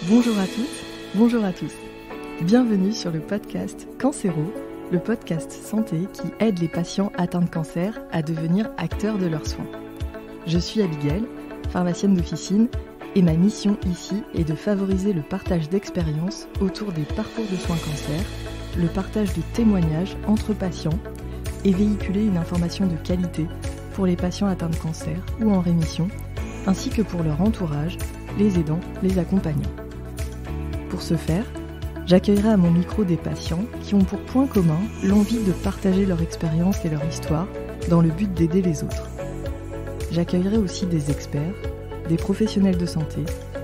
Bonjour à toutes, bonjour à tous. Bienvenue sur le podcast Cancéro, le podcast santé qui aide les patients atteints de cancer à devenir acteurs de leurs soins. Je suis Abigail, pharmacienne d'officine, et ma mission ici est de favoriser le partage d'expériences autour des parcours de soins cancer, le partage de témoignages entre patients et véhiculer une information de qualité pour les patients atteints de cancer ou en rémission, ainsi que pour leur entourage, les aidants, les accompagnants. Pour ce faire, j'accueillerai à mon micro des patients qui ont pour point commun l'envie de partager leur expérience et leur histoire dans le but d'aider les autres. J'accueillerai aussi des experts, des professionnels de santé,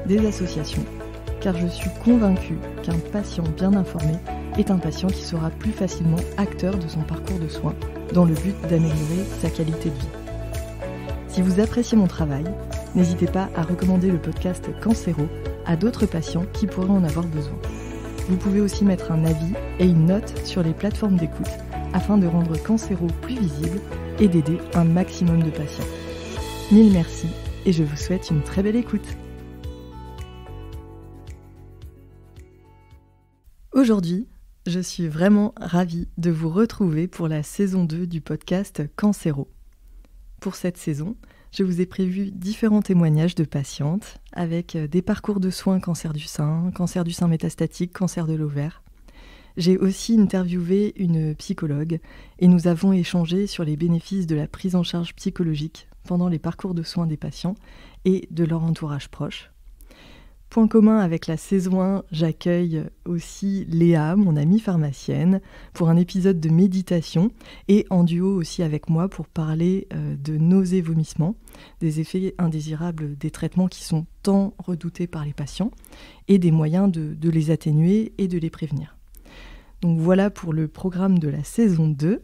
des associations, car je suis convaincue qu'un patient bien informé est un patient qui sera plus facilement acteur de son parcours de soins dans le but d'améliorer sa qualité de vie. Si vous appréciez mon travail, n'hésitez pas à recommander le podcast Cancéro à d'autres patients qui pourraient en avoir besoin. Vous pouvez aussi mettre un avis et une note sur les plateformes d'écoute afin de rendre Cancéro plus visible et d'aider un maximum de patients. Mille merci et je vous souhaite une très belle écoute. Aujourd'hui, je suis vraiment ravie de vous retrouver pour la saison 2 du podcast Cancéro. Pour cette saison, je vous ai prévu différents témoignages de patientes avec des parcours de soins cancer du sein métastatique, cancer de l'ovaire. J'ai aussi interviewé une psychologue et nous avons échangé sur les bénéfices de la prise en charge psychologique pendant les parcours de soins des patients et de leur entourage proche. Point commun avec la saison 1, j'accueille aussi Léa, mon amie pharmacienne, pour un épisode de méditation et en duo aussi avec moi pour parler de nausées, vomissements, des effets indésirables des traitements qui sont tant redoutés par les patients et des moyens de les atténuer et de les prévenir. Donc voilà pour le programme de la saison 2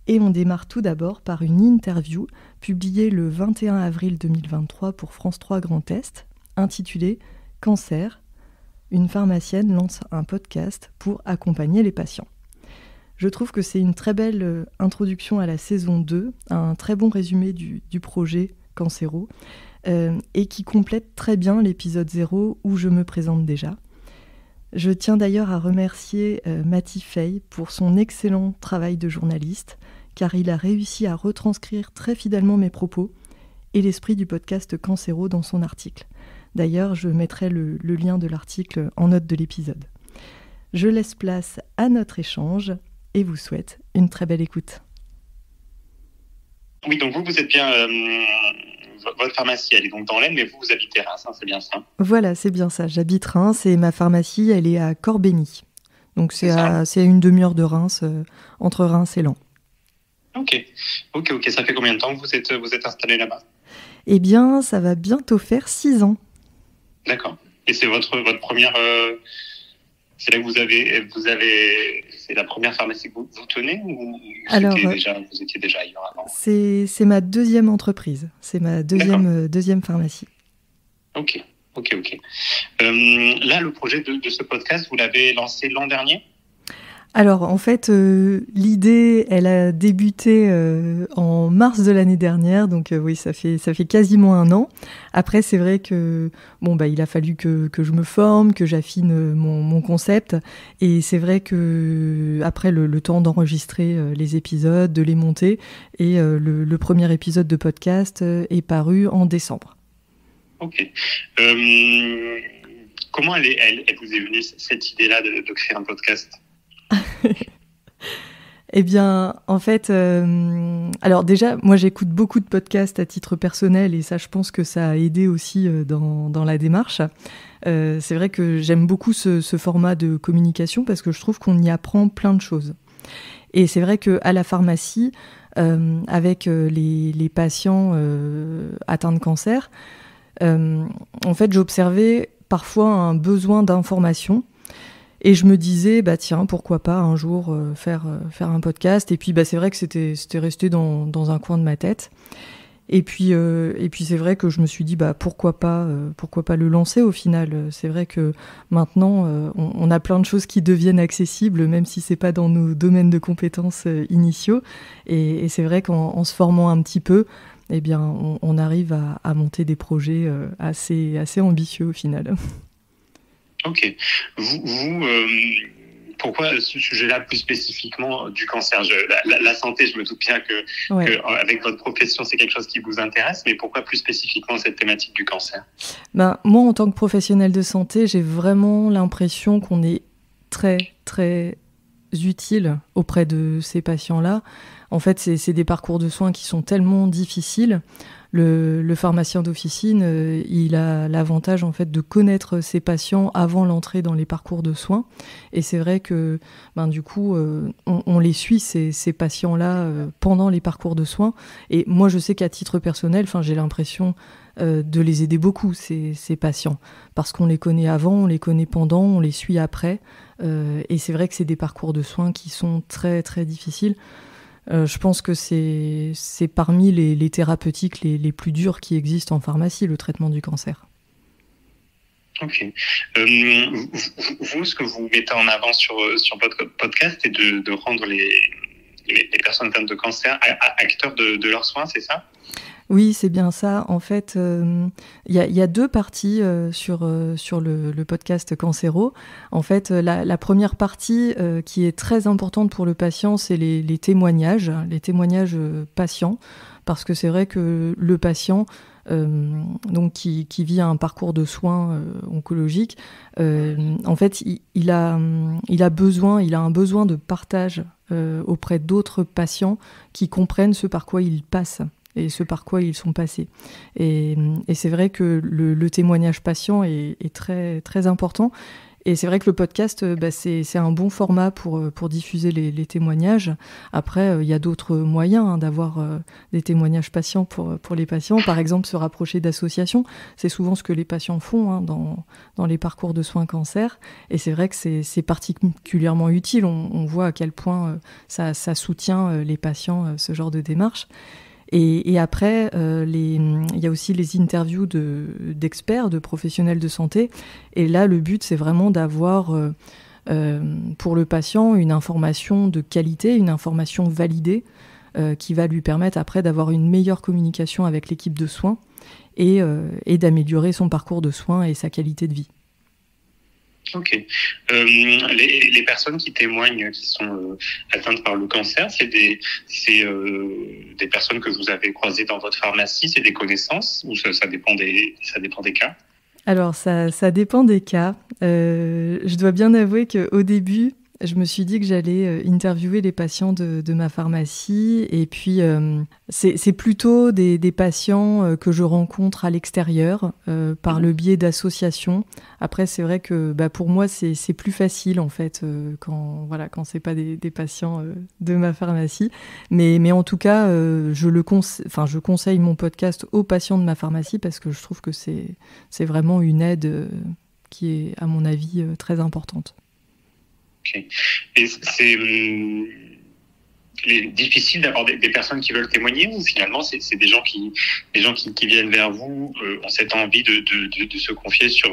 et on démarre tout d'abord par une interview publiée le 21 avril 2023 pour France 3 Grand Est intitulée Cancer, une pharmacienne lance un podcast pour accompagner les patients. Je trouve que c'est une très belle introduction à la saison 2, un très bon résumé du projet Cancéro, et qui complète très bien l'épisode 0 où je me présente déjà. Je tiens d'ailleurs à remercier Mathie Fay pour son excellent travail de journaliste, car il a réussi à retranscrire très fidèlement mes propos et l'esprit du podcast Cancéro dans son article. D'ailleurs, je mettrai le lien de l'article en note de l'épisode. Je laisse place à notre échange et vous souhaite une très belle écoute. Oui, donc vous êtes bien... votre pharmacie, elle est donc dans l'Aisne, mais vous habitez Reims, c'est bien ça? Voilà, c'est bien ça. J'habite Reims et ma pharmacie, elle est à Corbeny. Donc c'est à une demi-heure de Reims, entre Reims et Laon. Ok. Ça fait combien de temps que vous êtes installé là-bas? Eh bien, ça va bientôt faire 6 ans. D'accord. Et c'est votre première... c'est là que vous avez... C'est la première pharmacie que vous tenez ou vous étiez déjà ailleurs avant? C'est ma deuxième entreprise. C'est ma deuxième pharmacie. Ok. Là, le projet de ce podcast, vous l'avez lancé l'an dernier? Alors, en fait, l'idée, elle a débuté en mars de l'année dernière, donc oui, ça fait quasiment 1 an. Après, c'est vrai que il a fallu que je me forme, que j'affine mon concept, et c'est vrai que après le temps d'enregistrer les épisodes, de les monter, et le premier épisode de podcast est paru en décembre. Ok. Comment elle vous est venue cette idée-là de créer un podcast? Eh bien, en fait, alors déjà, moi j'écoute beaucoup de podcasts à titre personnel et ça, je pense que ça a aidé aussi dans la démarche. C'est vrai que j'aime beaucoup ce format de communication parce que je trouve qu'on y apprend plein de choses. Et c'est vrai qu'à la pharmacie, avec les patients atteints de cancer, en fait, j'observais parfois un besoin d'information. Et je me disais, tiens, pourquoi pas un jour faire un podcast. Et puis, c'est vrai que c'était resté dans un coin de ma tête. Et puis c'est vrai que je me suis dit, pourquoi pas le lancer au final. C'est vrai que maintenant, on a plein de choses qui deviennent accessibles, même si c'est pas dans nos domaines de compétences initiaux. Et c'est vrai qu'en se formant un petit peu, eh bien, on arrive à monter des projets assez ambitieux au final. Ok. Vous pourquoi ce sujet-là plus spécifiquement du cancer? La santé, je me doute bien que avec votre profession, c'est quelque chose qui vous intéresse, mais pourquoi plus spécifiquement cette thématique du cancer? Moi, en tant que professionnelle de santé, j'ai vraiment l'impression qu'on est très, très utile auprès de ces patients-là. En fait, c'est des parcours de soins qui sont tellement difficiles. Le pharmacien d'officine, il a l'avantage en fait de connaître ses patients avant l'entrée dans les parcours de soins. Et c'est vrai que du coup, on les suit, ces patients-là, pendant les parcours de soins. Et moi, je sais qu'à titre personnel, j'ai l'impression de les aider beaucoup, ces patients. Parce qu'on les connaît avant, on les connaît pendant, on les suit après. Et c'est vrai que c'est des parcours de soins qui sont très, très difficiles. Je pense que c'est parmi les thérapeutiques les plus dures qui existent en pharmacie, le traitement du cancer. Ok. Vous, ce que vous mettez en avant sur votre podcast, c'est de rendre les personnes atteintes de cancer acteurs de leurs soins, c'est ça? Oui, c'est bien ça. En fait, y a deux parties sur le podcast Cancéro. En fait, la première partie qui est très importante pour le patient, c'est les témoignages patients. Parce que c'est vrai que le patient donc qui vit un parcours de soins oncologiques, en fait, il a un besoin de partage auprès d'autres patients qui comprennent ce par quoi il passe et ce par quoi ils sont passés. Et c'est vrai que le témoignage patient est très, très important. Et c'est vrai que le podcast, c'est un bon format pour diffuser les témoignages. Après, il y a d'autres moyens d'avoir des témoignages patients pour les patients. Par exemple, se rapprocher d'associations. C'est souvent ce que les patients font dans les parcours de soins cancer. Et c'est vrai que c'est particulièrement utile. On voit à quel point ça soutient les patients, ce genre de démarche. Et après, il y a aussi les interviews d'experts, de professionnels de santé. Et là, le but, c'est vraiment d'avoir pour le patient une information de qualité, une information validée qui va lui permettre après d'avoir une meilleure communication avec l'équipe de soins et d'améliorer son parcours de soins et sa qualité de vie. Ok. Les personnes qui témoignent, qui sont atteintes par le cancer, c'est des personnes que vous avez croisées dans votre pharmacie, c'est des connaissances ou ça dépend des cas? Alors, ça dépend des cas. Je dois bien avouer qu'au début, je me suis dit que j'allais interviewer les patients de ma pharmacie. Et puis, c'est plutôt des patients que je rencontre à l'extérieur par le biais d'associations. Après, c'est vrai que pour moi, c'est plus facile en fait quand c'est pas des patients de ma pharmacie. Mais en tout cas, je conseille mon podcast aux patients de ma pharmacie parce que je trouve que c'est vraiment une aide qui est, à mon avis, très importante. Okay. Et c'est difficile d'avoir des personnes qui veulent témoigner ou finalement c'est des gens qui viennent vers vous ont cette envie de se confier sur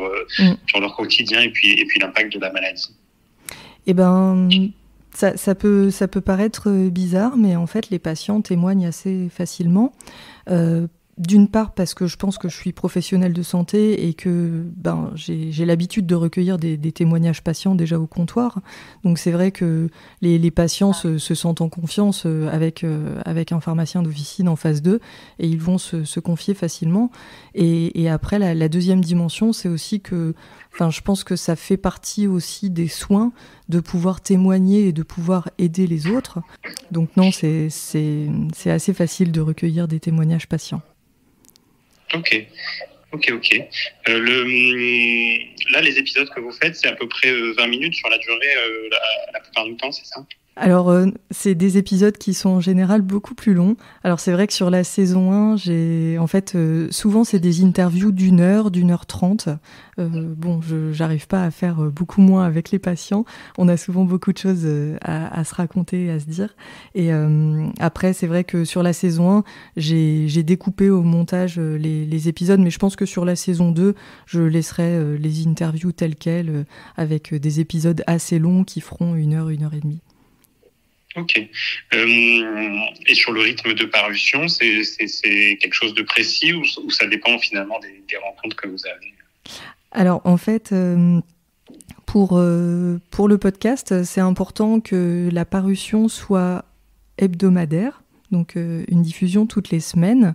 leur quotidien et puis l'impact de la maladie? Eh ben, ça peut paraître bizarre, mais en fait les patients témoignent assez facilement. D'une part parce que je pense que je suis professionnelle de santé et que j'ai l'habitude de recueillir des témoignages patients déjà au comptoir. Donc c'est vrai que les patients se sentent en confiance avec un pharmacien d'officine en phase 2 et ils vont se confier facilement. Et après, la deuxième dimension, c'est aussi que je pense que ça fait partie aussi des soins de pouvoir témoigner et de pouvoir aider les autres. Donc non, c'est assez facile de recueillir des témoignages patients. Ok. Là, les épisodes que vous faites, c'est à peu près 20 minutes sur la durée la plupart du temps, c'est ça? Alors, c'est des épisodes qui sont en général beaucoup plus longs. Alors, c'est vrai que sur la saison 1, souvent, c'est des interviews d'1 heure, d'1h30. J'arrive pas à faire beaucoup moins avec les patients. On a souvent beaucoup de choses à se raconter, à se dire. Et après, c'est vrai que sur la saison 1, j'ai découpé au montage les épisodes, mais je pense que sur la saison 2, je laisserai les interviews telles quelles, avec des épisodes assez longs qui feront 1 heure, 1 heure et demie. Ok. Et sur le rythme de parution, c'est quelque chose de précis ou ça dépend finalement des rencontres que vous avez? Alors en fait, Pour le podcast, c'est important que la parution soit hebdomadaire, donc une diffusion toutes les semaines,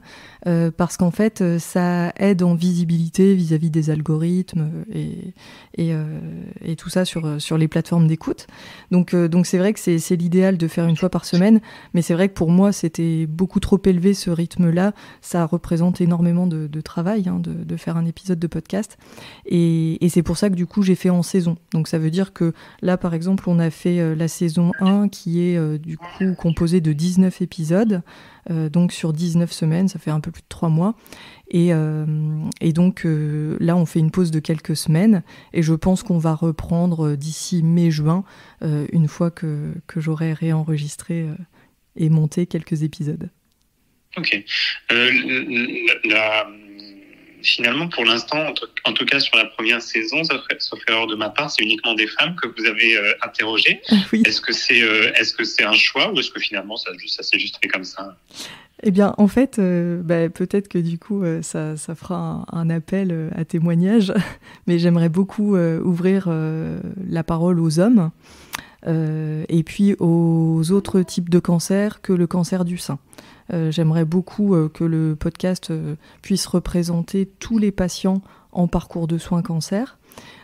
parce qu'en fait, ça aide en visibilité vis-à-vis des algorithmes et tout ça sur les plateformes d'écoute. Donc c'est vrai que c'est l'idéal de faire une fois par semaine, mais c'est vrai que pour moi, c'était beaucoup trop élevé ce rythme-là. Ça représente énormément de travail de faire un épisode de podcast. Et c'est pour ça que du coup, j'ai fait en saison. Donc ça veut dire que là, par exemple, on a fait la saison 1 qui est du coup composée de 19 épisodes. Donc sur 19 semaines, ça fait un peu plus de 3 mois. Et donc là, on fait une pause de quelques semaines. Et je pense qu'on va reprendre d'ici mai-juin, une fois que j'aurai réenregistré et monté quelques épisodes. Ok. Finalement, pour l'instant, en tout cas sur la première saison, sauf erreur de ma part, c'est uniquement des femmes que vous avez interrogées. Oui. Est-ce que c'est un choix ou est-ce que finalement ça s'est juste fait comme ça? Eh bien, en fait, peut-être que du coup, ça fera un appel à témoignage, mais j'aimerais beaucoup ouvrir la parole aux hommes et puis aux autres types de cancers que le cancer du sein. J'aimerais beaucoup que le podcast puisse représenter tous les patients en parcours de soins cancer.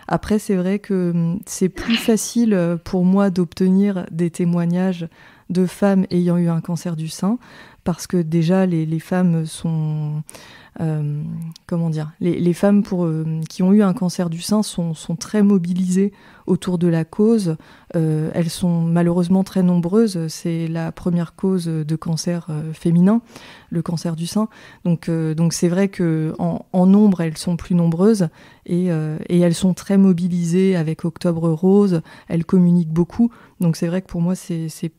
Après, c'est vrai que c'est plus facile pour moi d'obtenir des témoignages de femmes ayant eu un cancer du sein, parce que déjà, les femmes sont... les femmes qui ont eu un cancer du sein sont très mobilisées autour de la cause. Elles sont malheureusement très nombreuses. C'est la première cause de cancer féminin, le cancer du sein. Donc c'est vrai qu'en nombre, elles sont plus nombreuses et elles sont très mobilisées avec Octobre Rose. Elles communiquent beaucoup. Donc c'est vrai que pour moi, c'est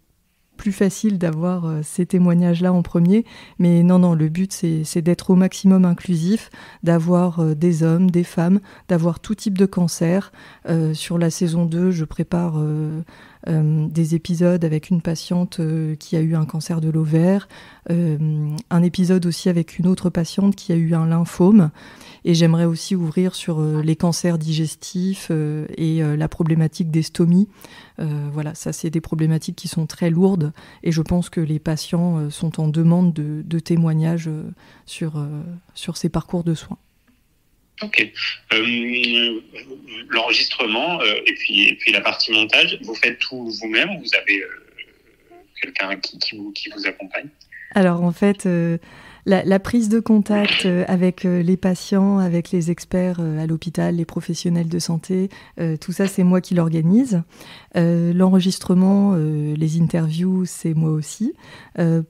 plus facile d'avoir ces témoignages-là en premier. Mais non, le but, c'est d'être au maximum inclusif, d'avoir des hommes, des femmes, d'avoir tout type de cancer. Sur la saison 2, je prépare des épisodes avec une patiente qui a eu un cancer de l'ovaire, un épisode aussi avec une autre patiente qui a eu un lymphome. Et j'aimerais aussi ouvrir sur les cancers digestifs et la problématique des stomies. Voilà, ça c'est des problématiques qui sont très lourdes et je pense que les patients sont en demande de témoignages sur ces parcours de soins. Ok. L'enregistrement et puis la partie montage, vous faites tout vous-même ou vous avez quelqu'un qui vous accompagne? Alors en fait, la prise de contact avec les patients, avec les experts à l'hôpital, les professionnels de santé, tout ça c'est moi qui l'organise. L'enregistrement, les interviews, c'est moi aussi.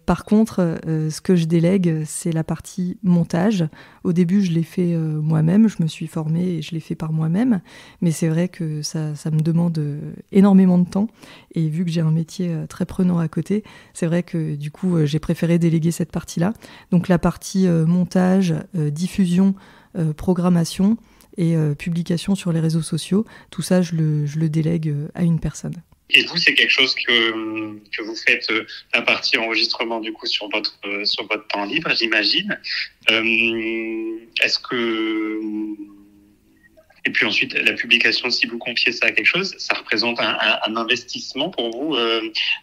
Par contre, ce que je délègue, c'est la partie montage. Au début, je l'ai fait moi-même, je me suis formée et je l'ai fait par moi-même. Mais c'est vrai que ça me demande énormément de temps. Et vu que j'ai un métier très prenant à côté, c'est vrai que du coup, j'ai préféré déléguer cette partie-là. Donc la partie montage, diffusion, programmation et publication sur les réseaux sociaux, tout ça, je le délègue à une personne. Et vous, c'est quelque chose que vous faites, la partie enregistrement du coup sur votre temps libre, j'imagine. Est-ce que et puis ensuite la publication, si vous confiez ça à quelque chose, ça représente un investissement pour vous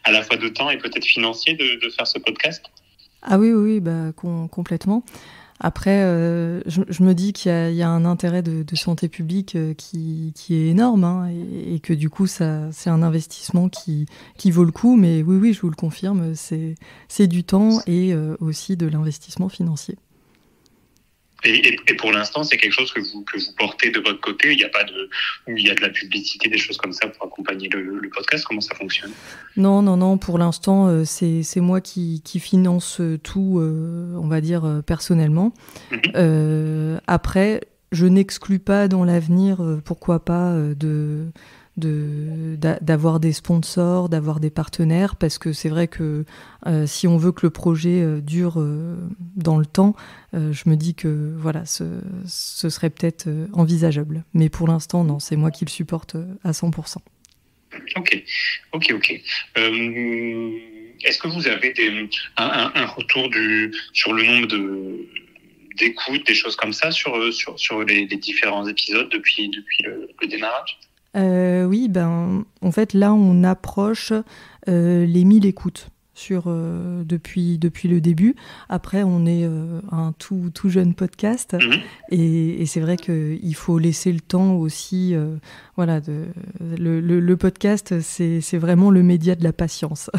à la fois de temps et peut-être financier de faire ce podcast? Ah oui, complètement. Après, je me dis qu'il y a un intérêt de santé publique qui est énorme hein, et que du coup, c'est un investissement qui vaut le coup. Mais oui, je vous le confirme, c'est du temps et aussi de l'investissement financier. Et pour l'instant, c'est quelque chose que vous portez de votre côté. Il y a de la publicité, des choses comme ça pour accompagner le podcast. Comment ça fonctionne? Non. Pour l'instant, c'est moi qui finance tout, on va dire personnellement. Après, je n'exclus pas dans l'avenir, pourquoi pas, d'avoir des sponsors, d'avoir des partenaires, parce que c'est vrai que si on veut que le projet dure dans le temps, je me dis que voilà, ce serait peut-être envisageable. Mais pour l'instant, non, c'est moi qui le supporte à 100%. Ok. Est-ce que vous avez un retour sur le nombre d'écoutes, des choses comme ça, sur les différents épisodes depuis le démarrage? Oui, en fait, là, on approche les 1000 écoutes depuis le début. Après, on est un tout jeune podcast et c'est vrai qu'il faut laisser le temps aussi. Voilà, le podcast, c'est vraiment le média de la patience.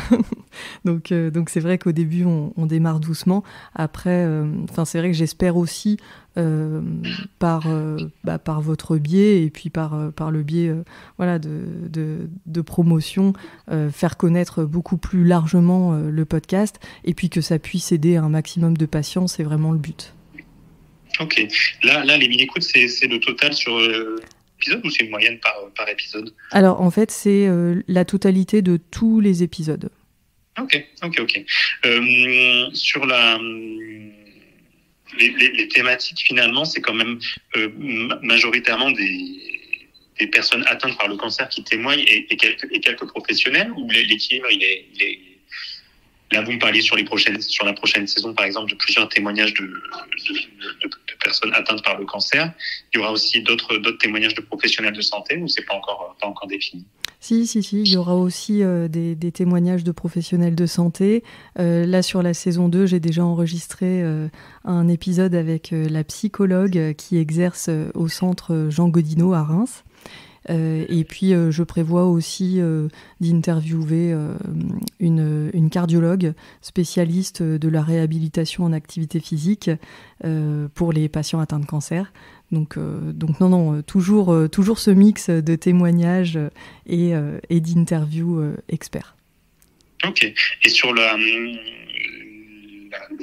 Donc c'est vrai qu'au début, on démarre doucement. Après, c'est vrai que j'espère aussi par votre biais et puis par le biais de promotion, faire connaître beaucoup plus largement le podcast et puis que ça puisse aider un maximum de patients, c'est vraiment le but. Ok. Là les 1000 écoutes, c'est le total sur épisode ou c'est une moyenne par épisode? Alors en fait, c'est la totalité de tous les épisodes. Ok. Sur les thématiques, finalement, c'est quand même majoritairement des personnes atteintes par le cancer qui témoignent et quelques professionnels, ou l'équilibre, il est... Là, vous me parliez sur la prochaine saison, par exemple, de plusieurs témoignages de personnes atteintes par le cancer. Il y aura aussi d'autres témoignages de professionnels de santé, ou c'est pas encore défini? Si, il y aura aussi des témoignages de professionnels de santé. Là, sur la saison 2, j'ai déjà enregistré un épisode avec la psychologue qui exerce au centre Jean Godinot à Reims. Et puis, je prévois aussi d'interviewer une cardiologue spécialiste de la réhabilitation en activité physique pour les patients atteints de cancer. Donc non, toujours ce mix de témoignages et d'interviews experts. Ok. Et sur le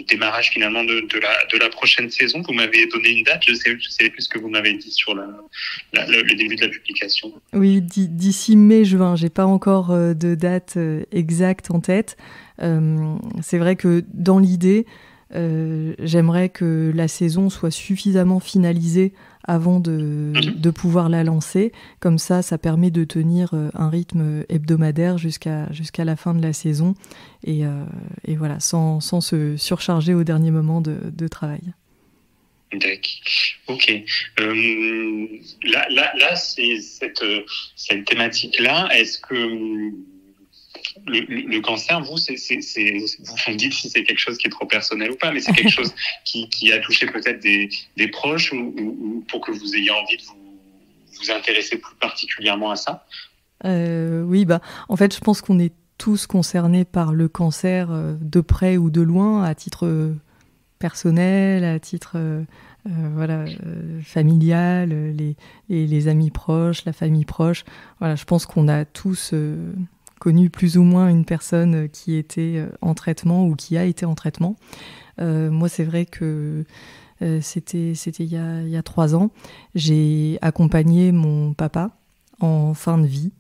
démarrage finalement de la prochaine saison, vous m'avez donné une date, je sais plus ce que vous m'avez dit sur le début de la publication. Oui, d'ici mai-juin, j'ai pas encore de date exacte en tête. C'est vrai que dans l'idée, j'aimerais que la saison soit suffisamment finalisée avant de pouvoir la lancer. Comme ça permet de tenir un rythme hebdomadaire jusqu'à la fin de la saison et voilà, sans se surcharger au dernier moment de travail. D'accord. Ok. Là, c'est cette thématique-là. Est-ce que le cancer, vous me dites si c'est quelque chose qui est trop personnel ou pas, mais c'est quelque chose qui a touché peut-être des proches ou pour que vous ayez envie de vous intéresser plus particulièrement à ça? Oui, en fait, je pense qu'on est tous concernés par le cancer de près ou de loin, à titre personnel, à titre familial, les amis proches, la famille proche. Voilà, je pense qu'on a tous connu plus ou moins une personne qui était en traitement ou qui a été en traitement. Moi, c'est vrai que c'était il y a 3 ans. J'ai accompagné mon papa en fin de vie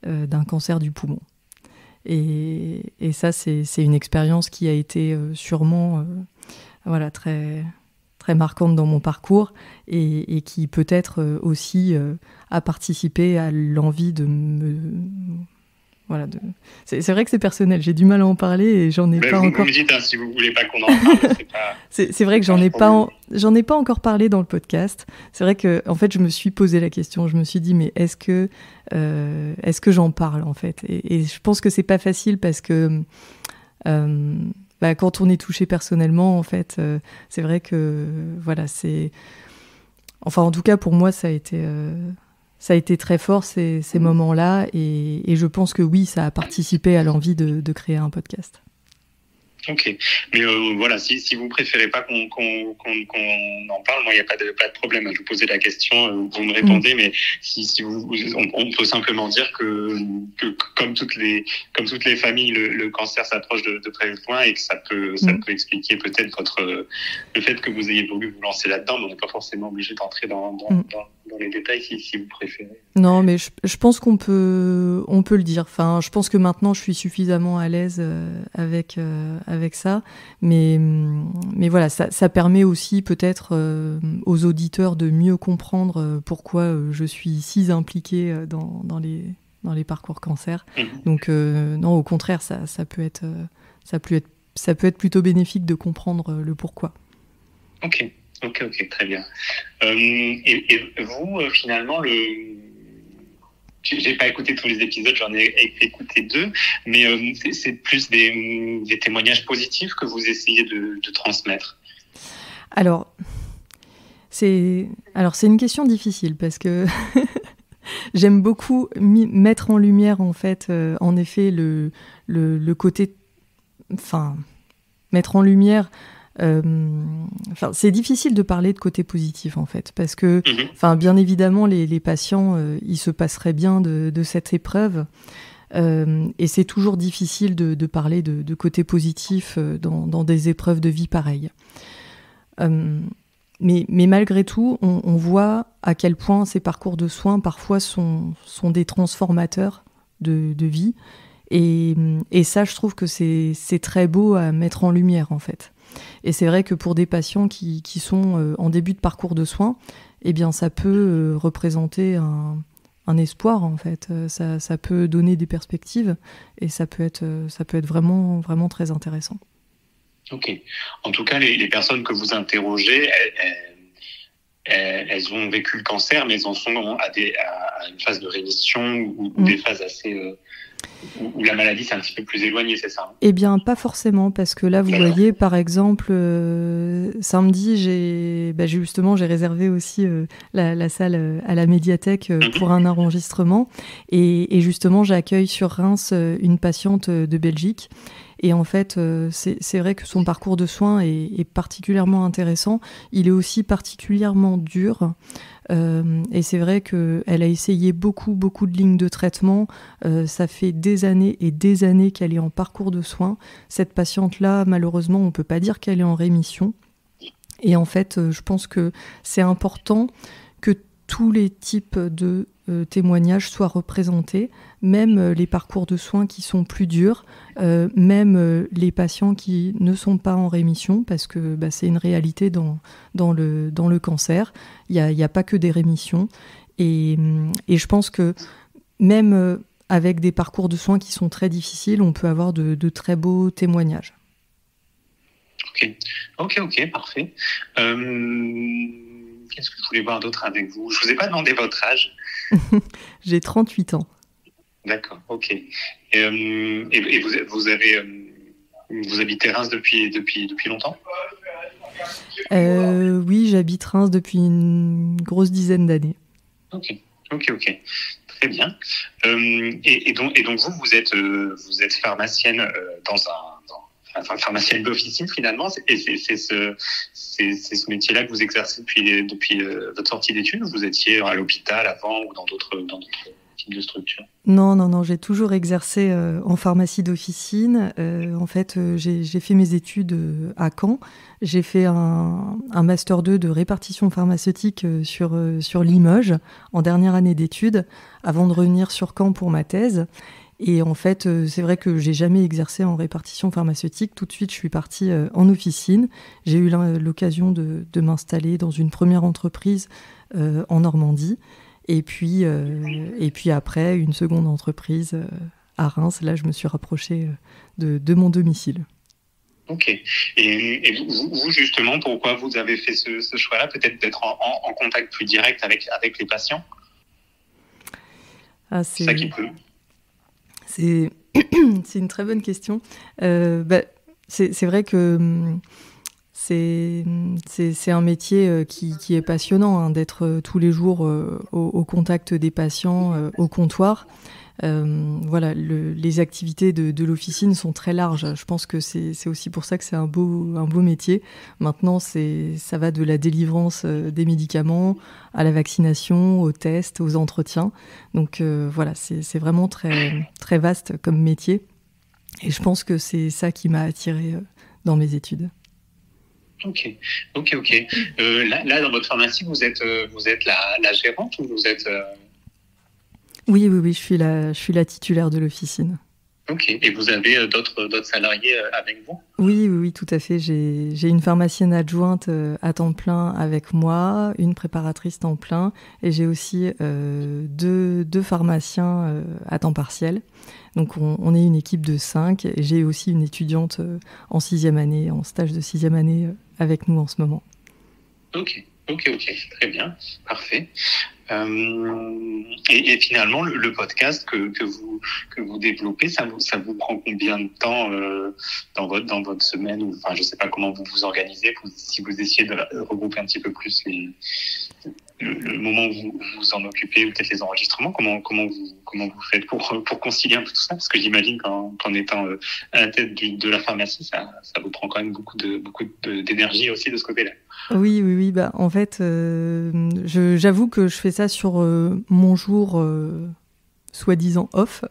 d'un cancer du poumon. Et ça, c'est une expérience qui a été sûrement très, très marquante dans mon parcours et qui peut-être aussi a participé à l'envie de me... Voilà, c'est vrai que c'est personnel, j'ai du mal à en parler et j'en ai pas encore... Vous me dites, si vous voulez pas qu'on en parle, c'est pas... C'est vrai que j'en ai pas encore parlé dans le podcast. C'est vrai que, en fait, je me suis posé la question, je me suis dit, mais est-ce que j'en parle, en fait? Et je pense que c'est pas facile parce que quand on est touché personnellement, en fait, c'est vrai que, voilà, c'est... Enfin, en tout cas, pour moi, ça a été très fort, ces moments-là, et je pense que oui, ça a participé à l'envie de créer un podcast. Ok, mais voilà, si vous préférez pas qu'on en parle, moi il n'y a pas de problème. Je vous posais la question, vous me répondez, mais si on peut simplement dire que comme toutes les familles, le cancer s'approche de près ou de loin et que ça peut expliquer peut-être le fait que vous ayez voulu vous lancer là-dedans, mais on n'est pas forcément obligé d'entrer dans les détails si vous préférez. Non, mais je pense qu'on peut le dire. Enfin, je pense que maintenant je suis suffisamment à l'aise avec ça, mais voilà, ça permet aussi peut-être aux auditeurs de mieux comprendre pourquoi je suis si impliquée dans les parcours cancer. Donc non, au contraire, ça peut être plutôt bénéfique de comprendre le pourquoi. Ok, très bien. Et vous, finalement, J'ai pas écouté tous les épisodes, j'en ai écouté 2, mais c'est plus des témoignages positifs que vous essayez de transmettre. Alors, c'est une question difficile parce que j'aime beaucoup mettre en lumière, en fait, en effet, le côté... Enfin, mettre en lumière... c'est difficile de parler de côté positif, en fait, parce que, bien évidemment, les patients, ils se passeraient bien de cette épreuve, et c'est toujours difficile de parler de côté positif dans des épreuves de vie pareilles. Mais malgré tout, on voit à quel point ces parcours de soins, parfois, sont des transformateurs de vie, et ça, je trouve que c'est très beau à mettre en lumière, en fait. Et c'est vrai que pour des patients qui sont en début de parcours de soins, eh bien, ça peut représenter un espoir, en fait. Ça peut donner des perspectives et ça peut être vraiment, vraiment très intéressant. Ok. En tout cas, les personnes que vous interrogez, elles ont vécu le cancer, mais elles en sont à une phase de rémission ou des phases assez... où la maladie c'est un petit peu plus éloignée, c'est ça? Eh bien, pas forcément, parce que là, vous voyez, par exemple, samedi, j'ai réservé aussi la salle à la médiathèque pour un enregistrement. Et justement, j'accueille sur Reims une patiente de Belgique. Et en fait, c'est vrai que son parcours de soins est particulièrement intéressant. Il est aussi particulièrement dur. Et c'est vrai qu'elle a essayé beaucoup de lignes de traitement. Ça fait des années et des années qu'elle est en parcours de soins. Cette patiente-là, malheureusement, on ne peut pas dire qu'elle est en rémission. Et en fait, je pense que c'est important que tous les types de témoignages soient représentés, même les parcours de soins qui sont plus durs, même les patients qui ne sont pas en rémission, parce que c'est une réalité dans le cancer. Il n'y a pas que des rémissions. Et je pense que même avec des parcours de soins qui sont très difficiles, on peut avoir de très beaux témoignages. Ok, parfait. Qu'est-ce que je voulais voir d'autre avec vous? Je ne vous ai pas demandé votre âge. J'ai 38 ans. D'accord, ok. Et vous habitez Reims depuis longtemps? Oui, j'habite Reims depuis une grosse dizaine d'années. Ok. Très bien. Et donc vous êtes pharmacienne pharmacienne d'officine finalement, et c'est ce métier-là que vous exercez depuis votre sortie d'études, ou vous étiez à l'hôpital avant ou dans d'autres types de structures? Non, j'ai toujours exercé en pharmacie d'officine. En fait, j'ai fait mes études à Caen. J'ai fait un Master 2 de répartition pharmaceutique sur Limoges en dernière année d'études, avant de revenir sur Caen pour ma thèse. Et en fait, c'est vrai que j'ai jamais exercé en répartition pharmaceutique. Tout de suite, je suis partie en officine. J'ai eu l'occasion de m'installer dans une première entreprise en Normandie. Et puis après, une seconde entreprise à Reims. Là, je me suis rapprochée de mon domicile. Ok. Et vous, justement, pourquoi vous avez fait ce choix-là? Peut-être d'être en contact plus direct avec les patients? C'est ça qui peut... C'est une très bonne question. C'est vrai que c'est un métier qui est passionnant, d'être tous les jours au contact des patients, au comptoir. Voilà, les activités de l'officine sont très larges. Je pense que c'est aussi pour ça que c'est un beau métier. Maintenant, ça va de la délivrance des médicaments à la vaccination, aux tests, aux entretiens. Donc voilà, c'est vraiment très, très vaste comme métier. Et je pense que c'est ça qui m'a attirée dans mes études. Ok. Là, dans votre pharmacie, vous êtes la gérante, ou vous êtes... Oui, je suis la titulaire de l'officine. Ok. Et vous avez d'autres salariés avec vous? Oui, tout à fait. J'ai une pharmacienne adjointe à temps plein avec moi, une préparatrice temps plein, et j'ai aussi deux pharmaciens à temps partiel. Donc on est une équipe de 5, et j'ai aussi une étudiante en 6e année, en stage de 6e année avec nous en ce moment. Ok. Ok, très bien, parfait. Et finalement, le podcast que vous développez, ça vous prend combien de temps dans votre semaine, ou enfin je sais pas comment vous vous organisez, si vous essayez de regrouper un petit peu plus le moment où vous vous en occupez, ou peut-être les enregistrements, comment vous faites pour concilier un peu tout ça, parce que j'imagine qu'en étant à la tête de la pharmacie, ça vous prend quand même beaucoup d'énergie aussi de ce côté-là. Oui. Bah, en fait, j'avoue que je fais ça sur mon jour soi-disant off.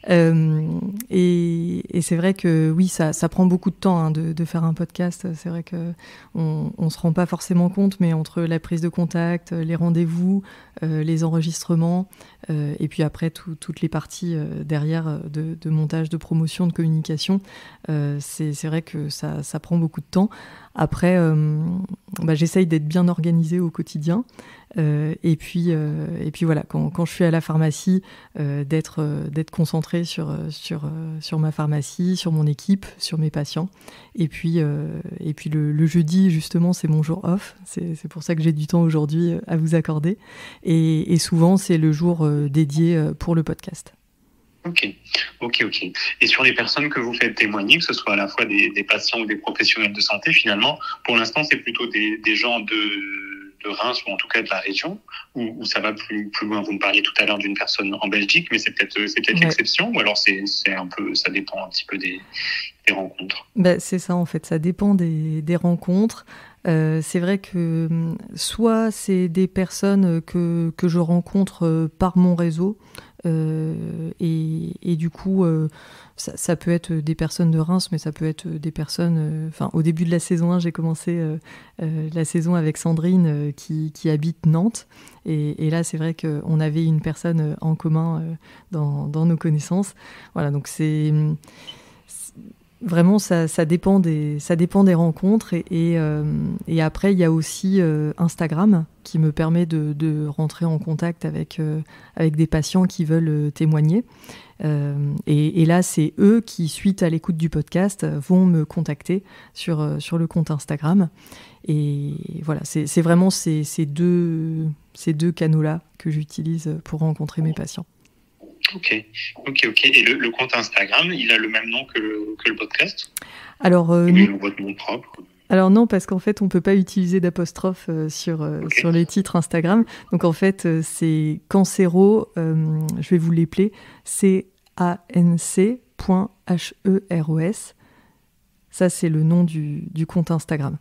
Et c'est vrai que oui, ça prend beaucoup de temps de faire un podcast. C'est vrai qu'on se rend pas forcément compte, mais entre la prise de contact, les rendez-vous, les enregistrements, et puis après toutes les parties derrière de montage, de promotion, de communication, c'est vrai que ça prend beaucoup de temps. Après, j'essaye d'être bien organisée au quotidien. Et puis voilà, quand je suis à la pharmacie, d'être concentrée sur ma pharmacie, sur mon équipe, sur mes patients. Et puis le jeudi, justement, c'est mon jour off. C'est pour ça que j'ai du temps aujourd'hui à vous accorder. Et souvent, c'est le jour dédié pour le podcast. Ok. Et sur les personnes que vous faites témoigner, que ce soit à la fois des patients ou des professionnels de santé, finalement, pour l'instant, c'est plutôt des gens de Reims, ou en tout cas de la région, ou ça va plus loin. Vous me parliez tout à l'heure d'une personne en Belgique, mais c'est peut-être l'exception, ou alors c'est un peu, ça dépend un petit peu des rencontres. C'est ça, en fait, ça dépend des rencontres. C'est vrai que soit c'est des personnes que je rencontre par mon réseau, et du coup ça peut être des personnes de Reims, mais ça peut être des personnes... au début de la saison 1, j'ai commencé la saison avec Sandrine qui habite Nantes, et là c'est vrai qu'on avait une personne en commun dans nos connaissances. Voilà, donc c'est vraiment, ça dépend des rencontres, et après il y a aussi Instagram qui me permet de rentrer en contact avec des patients qui veulent témoigner, et là c'est eux qui, suite à l'écoute du podcast, vont me contacter sur le compte Instagram, et voilà, c'est vraiment ces deux canaux-là que j'utilise pour rencontrer mes patients. Ok. Et le compte Instagram, il a le même nom que le podcast ? Alors, votre nom propre ? Alors non, parce qu'en fait, on ne peut pas utiliser d'apostrophe sur les titres Instagram. Donc en fait, c'est Cancero, je vais vous l'épeler, CANC.HEROS. Ça, c'est le nom du compte Instagram.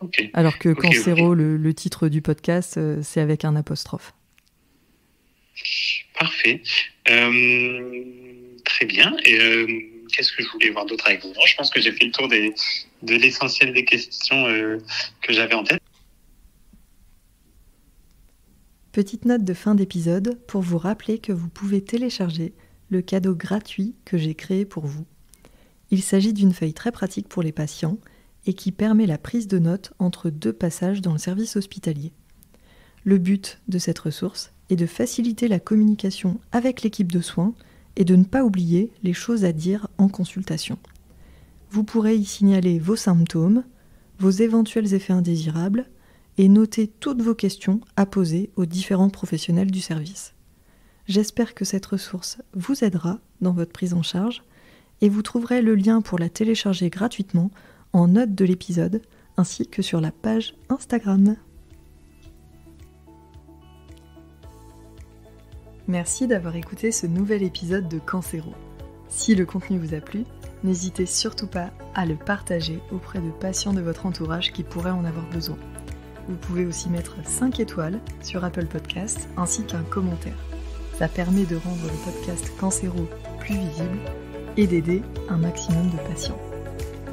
Okay. Alors que Cancero, le titre du podcast, c'est avec un apostrophe. Parfait. Très bien. Et qu'est-ce que je voulais voir d'autre avec vous ? Je pense que j'ai fait le tour de l'essentiel des questions que j'avais en tête. Petite note de fin d'épisode pour vous rappeler que vous pouvez télécharger le cadeau gratuit que j'ai créé pour vous. Il s'agit d'une feuille très pratique pour les patients et qui permet la prise de notes entre 2 passages dans le service hospitalier. Le but de cette ressource est de faciliter la communication avec l'équipe de soins et de ne pas oublier les choses à dire en consultation. Vous pourrez y signaler vos symptômes, vos éventuels effets indésirables et noter toutes vos questions à poser aux différents professionnels du service. J'espère que cette ressource vous aidera dans votre prise en charge, et vous trouverez le lien pour la télécharger gratuitement en note de l'épisode ainsi que sur la page Instagram. Merci d'avoir écouté ce nouvel épisode de Cancero. Si le contenu vous a plu, n'hésitez surtout pas à le partager auprès de patients de votre entourage qui pourraient en avoir besoin. Vous pouvez aussi mettre 5 étoiles sur Apple Podcasts ainsi qu'un commentaire. Ça permet de rendre le podcast Cancero plus visible et d'aider un maximum de patients.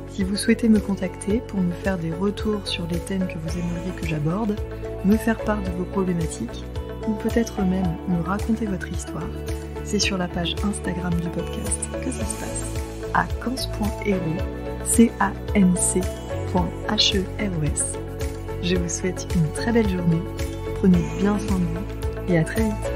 Si vous souhaitez me contacter pour me faire des retours sur les thèmes que vous aimeriez que j'aborde, me faire part de vos problématiques, ou peut-être même me raconter votre histoire, c'est sur la page Instagram du podcast que ça se passe, à cans.hero, CANC.HEROS. Je vous souhaite une très belle journée, prenez bien soin de vous et à très vite.